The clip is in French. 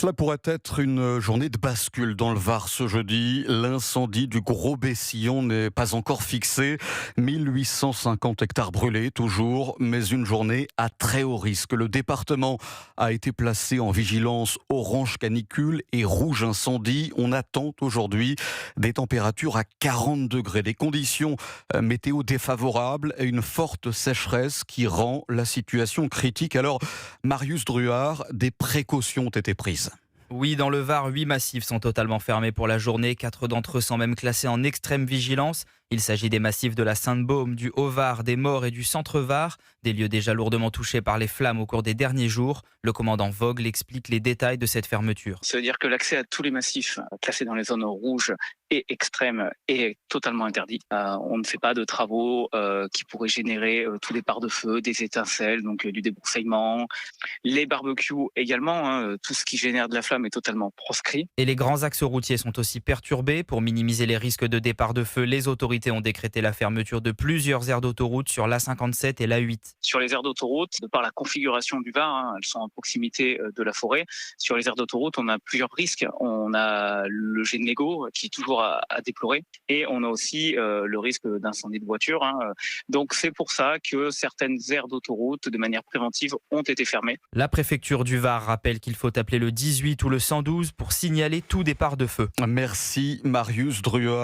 Cela pourrait être une journée de bascule dans le Var ce jeudi. L'incendie du Gros Bessillon n'est pas encore fixé. 1850 hectares brûlés toujours, mais une journée à très haut risque. Le département a été placé en vigilance orange canicule et rouge incendie. On attend aujourd'hui des températures à 40 degrés, des conditions météo défavorables et une forte sécheresse qui rend la situation critique. Alors, Marius Druard, des précautions ont été prises. Oui, dans le Var, 8 massifs sont totalement fermés pour la journée. 4 d'entre eux sont même classés en extrême vigilance. Il s'agit des massifs de la Sainte-Baume, du Haut-Var, des Maures et du Centre-Var, des lieux déjà lourdement touchés par les flammes au cours des derniers jours. Le commandant Vogel explique les détails de cette fermeture. Ça veut dire que l'accès à tous les massifs classés dans les zones rouges et extrêmes est totalement interdit. On ne fait pas de travaux qui pourraient générer tout départ de feu, des étincelles, donc du débroussaillement. Les barbecues également, tout ce qui génère de la flamme est totalement proscrit. Et les grands axes routiers sont aussi perturbés. Pour minimiser les risques de départ de feu, les autorités ont décrété la fermeture de plusieurs aires d'autoroute sur l'A57 et l'A8. Sur les aires d'autoroute, de par la configuration du Var, elles sont à proximité de la forêt. Sur les aires d'autoroute, on a plusieurs risques. On a le jet de mégot qui est toujours à déplorer et on a aussi le risque d'incendie de voiture. Donc c'est pour ça que certaines aires d'autoroute, de manière préventive, ont été fermées. La préfecture du Var rappelle qu'il faut appeler le 18 ou le 112 pour signaler tout départ de feu. Merci Marius Druard.